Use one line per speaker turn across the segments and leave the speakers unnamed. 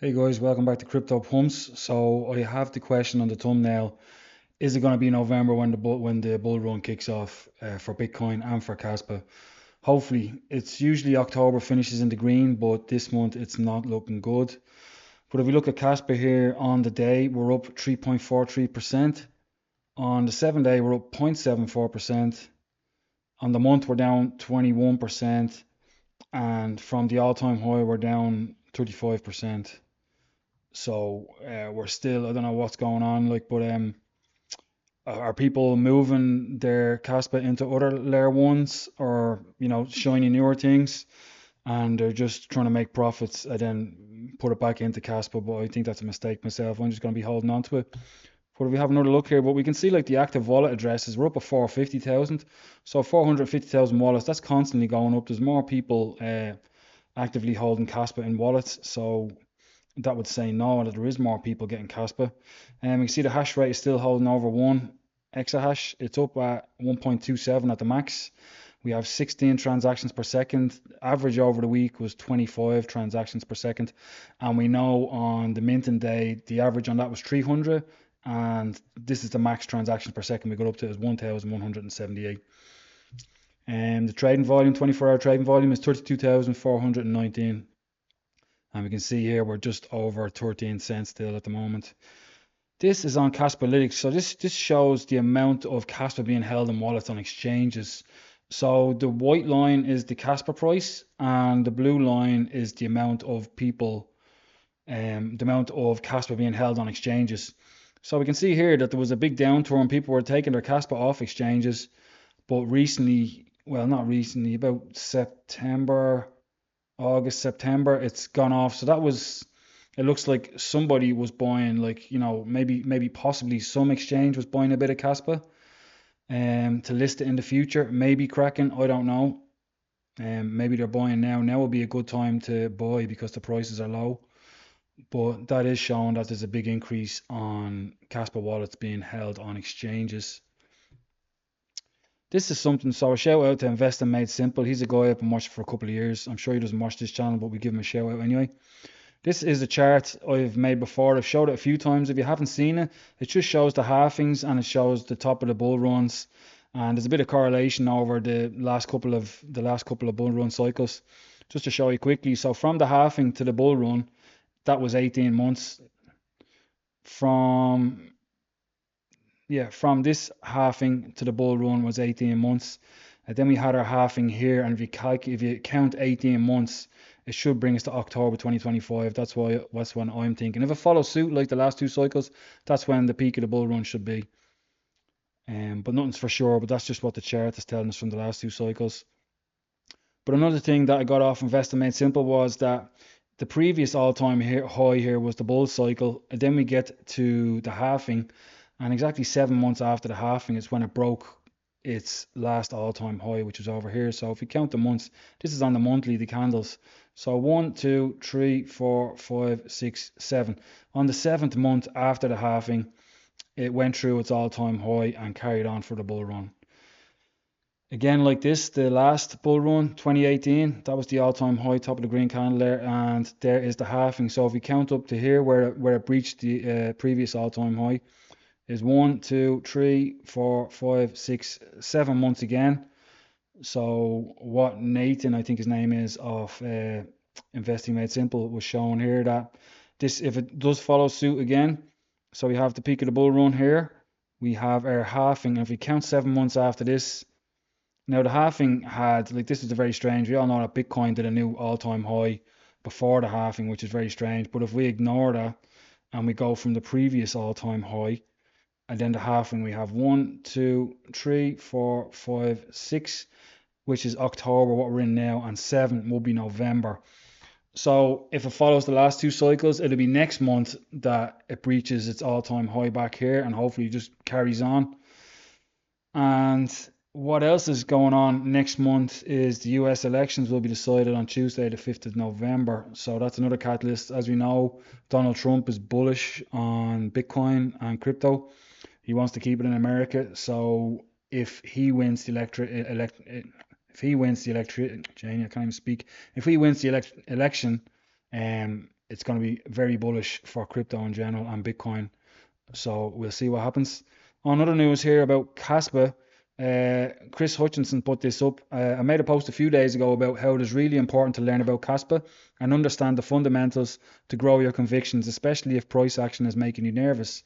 Hey guys, welcome back to Crypto Pumps. So I have the question on the thumbnail. Is it going to be November when the bull run kicks off for Bitcoin and for Kaspa? Hopefully, it's usually October finishes in the green, but this month it's not looking good. But if we look at Kaspa here on the day, we're up 3.43%. On the 7 day, we're up 0.74%. On the month, we're down 21%, and from the all-time high, we're down 35%. So we're still, I don't know what's going on, like, but are people moving their Caspa into other layer ones, or shiny newer things, and they're just trying to make profits and then put it back into Caspa? But I think that's a mistake myself. I'm just going to be holding on to it. But if we have another look here, but we can see like the active wallet addresses, we're up at 450,000. So 450,000 wallets, that's constantly going up. There's more people actively holding Caspa in wallets. So that would say no, that there is more people getting Caspa. And you can see the hash rate is still holding over 1 exahash. It's up at 1.27 at the max. We have 16 transactions per second. Average over the week was 25 transactions per second. And we know on the minting day, the average on that was 300. And this is the max transactions per second we got up to is 1,178. And the trading volume, 24-hour trading volume is 32,419. And we can see here we're just over 13 cents still at the moment. This is on Kaspalytics. So this shows the amount of Kaspa being held in wallets on exchanges. So the white line is the Kaspa price, and the blue line is the amount of people, the amount of Kaspa being held on exchanges. So we can see here that there was a big downturn. People were taking their Kaspa off exchanges, but recently, well, not recently, about September, August, September, it's gone off. So that was, it looks like somebody was buying, like, maybe possibly some exchange was buying a bit of Caspa to list it in the future. Maybe Kraken, I don't know. Maybe they're buying now. Now would be a good time to buy because the prices are low. But that is showing that there's a big increase on Caspa wallets being held on exchanges. This is something, so a shout out to Investing Made Simple. He's a guy I've been watching for a couple of years. I'm sure he doesn't watch this channel, but we give him a shout out anyway. This is a chart I've made before. I've showed it a few times. If you haven't seen it, it just shows the halvings and it shows the top of the bull runs. And there's a bit of correlation over the last couple of bull run cycles. Just to show you quickly. So from the halving to the bull run, that was 18 months. From from this halving to the bull run was 18 months. And then we had our halving here, and if you count 18 months, it should bring us to October 2025. That's when I'm thinking. If it follows suit like the last two cycles, that's when the peak of the bull run should be. But nothing's for sure. But that's just what the chart is telling us from the last two cycles. But another thing that I got off Investor Made Simple was that the previous all-time high here was the bull cycle, and then we get to the halving, and exactly 7 months after the halving is when it broke its last all-time high, which is over here. So if we count the months, this is on the monthly, the candles. So 1, 2, 3, 4, 5, 6, 7. On the seventh month after the halving, it went through its all-time high and carried on for the bull run. Again, like this, the last bull run, 2018, that was the all-time high, top of the green candle there, and there is the halving. So if we count up to here, where it breached the previous all-time high, is 1, 2, 3, 4, 5, 6, 7 months again. So what Nathan, I think his name is, of Investing Made Simple, was showing here that this, if it does follow suit again, so we have the peak of the bull run here, we have our halving, and if we count 7 months after this, now the halving had, like, this is a very strange. We all know that Bitcoin did a new all-time high before the halving, which is very strange. But if we ignore that and we go from the previous all-time high and then the halving, we have 1, 2, 3, 4, 5, 6, which is October, what we're in now, and 7 will be November. So if it follows the last two cycles, it'll be next month that it breaches its all-time high back here, and hopefully it just carries on. And what else is going on next month is the US elections will be decided on Tuesday, the 5th of November. So that's another catalyst. As we know, Donald Trump is bullish on Bitcoin and crypto. He wants to keep it in America. So if he wins the if he wins the election, Jane, I can't even speak. If he wins the election, it's going to be very bullish for crypto in general and Bitcoin. So we'll see what happens. On other news here about Kaspa, Chris Hutchinson put this up. I made a post a few days ago about how it is really important to learn about Kaspa and understand the fundamentals to grow your convictions, especially if price action is making you nervous.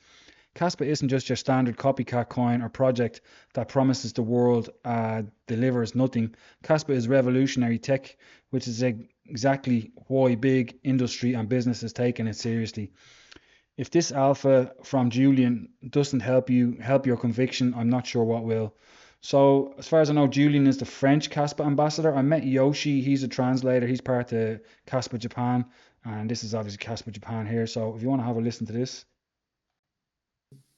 Kaspa isn't just your standard copycat coin or project that promises the world delivers nothing. Kaspa is revolutionary tech, which is exactly why big industry and business is taking it seriously. If this alpha from Julian doesn't help your conviction, I'm not sure what will. So as far as I know, Julian is the French Kaspa ambassador. I met Yoshi, he's a translator, he's part of Kaspa Japan, and this is obviously Kaspa Japan here. So if you want to have a listen to this.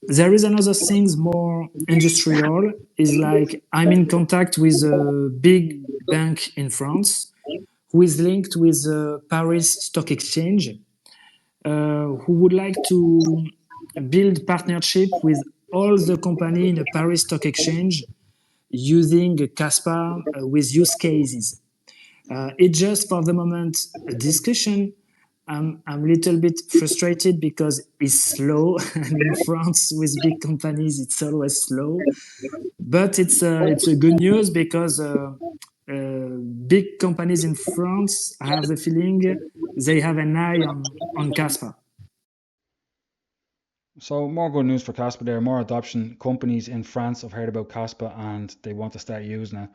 There is another thing more industrial, is like I'm in contact with a big bank in France who is linked with the Paris Stock Exchange, who would like to build partnership with all the company in the Paris Stock Exchange using Kaspa with use cases. It's just for the moment a discussion. I'm a little bit frustrated because it's slow, and in France with big companies it's always slow. But it's a good news because big companies in France, I have the feeling they have an eye on Caspa.
So more good news for Kaspa there, more adoption. Companies in France have heard about Kaspa and they want to start using it.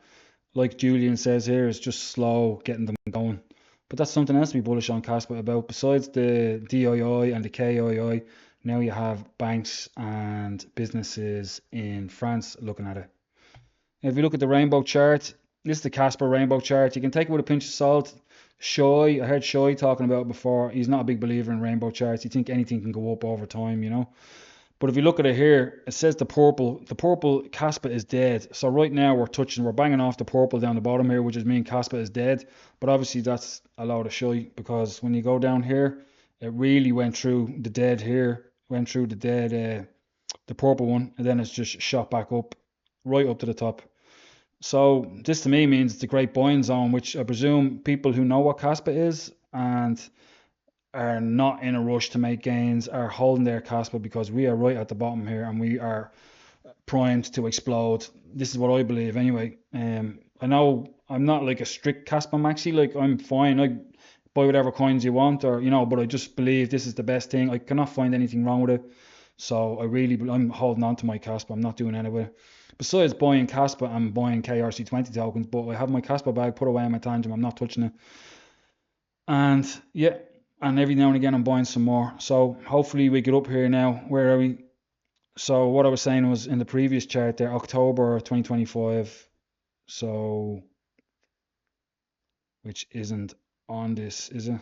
Like Julian says here, it's just slow getting them going. But that's something else to be bullish on Kaspa about. Besides the DII and the KII, now you have banks and businesses in France looking at it. If you look at the rainbow chart, this is the Kaspa rainbow chart. You can take it with a pinch of salt. I heard Shy talking about it before. He's not a big believer in rainbow charts. He think anything can go up over time, you know. But if you look at it here, it says the purple Kaspa is dead. So right now we're banging off the purple down the bottom here, which is mean Kaspa is dead. But obviously that's a load of shite because when you go down here, it really went through the dead here, went through the dead, the purple one, and then it's just shot back up, right up to the top. So this to me means it's a great buying zone, which I presume people who know what Kaspa is and are not in a rush to make gains are holding their Kaspa because we are right at the bottom here and we are primed to explode. This is what I believe anyway. I know I'm not like a strict Kaspa maxi, like I'm fine. I buy whatever coins you want or but I just believe this is the best thing. I cannot find anything wrong with it. So I'm holding on to my Kaspa. I'm not doing any with it. Besides buying Kaspa, I'm buying KRC20 tokens, but I have my Kaspa bag put away in my tantrum. I'm not touching it. And yeah, and every now and again I'm buying some more. So hopefully we get up here now. Where are we? So what I was saying was in the previous chart there, October 2025. So which isn't on this, is it?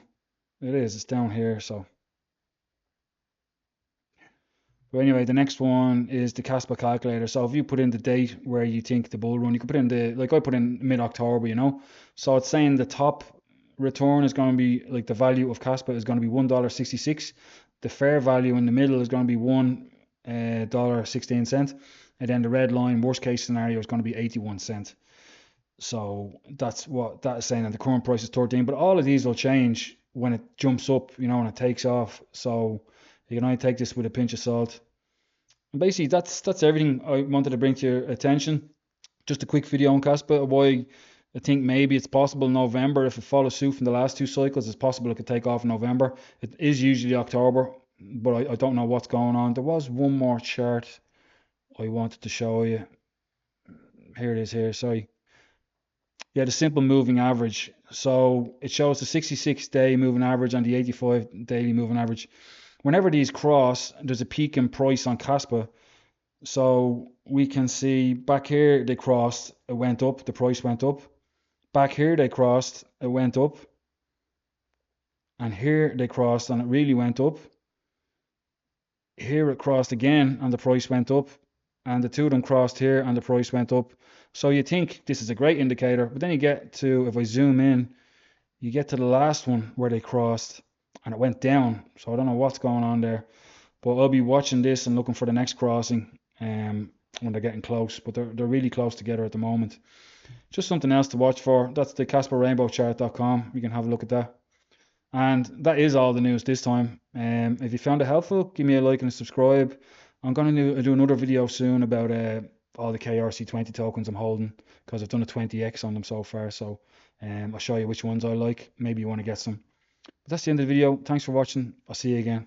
It is. It's down here. So. But anyway, the next one is the Kaspa calculator. So if you put in the date where you think the bull run, you can put in like I put in mid-October, So it's saying the top return is going to be like the value of Kaspa is going to be $1.66. The fair value in the middle is going to be $1.16. And then the red line, worst case scenario, is going to be 81 cents. So that's what that is saying. And the current price is 13. But all of these will change when it jumps up, when it takes off. So you can only take this with a pinch of salt. And basically, that's everything I wanted to bring to your attention. Just a quick video on Kaspa. Why I think maybe it's possible November. If it follows suit from the last two cycles, it's possible it could take off in November. It is usually October, but I don't know what's going on. There was one more chart I wanted to show you. Here it is here, sorry. Yeah, the simple moving average. So it shows the 66-day moving average and the 85 daily moving average. Whenever these cross, there's a peak in price on Kaspa. So we can see back here they crossed, it went up, the price went up. Back here they crossed, it went up. And here they crossed and it really went up. Here it crossed again and the price went up. And the two of them crossed here and the price went up. So you think this is a great indicator, but then you get to, if I zoom in, you get to the last one where they crossed and it went down. So I don't know what's going on there, but I'll be watching this and looking for the next crossing when they're getting close, but they're really close together at the moment. Just something else to watch for. That's the CasperRainbowChart.com. You can have a look at that. And that is all the news this time. If you found it helpful, give me a like and a subscribe. I'm going to do another video soon about all the KRC20 tokens I'm holding, because I've done a 20x on them so far. So I'll show you which ones I like. Maybe you want to get some. But that's the end of the video. Thanks for watching. I'll see you again.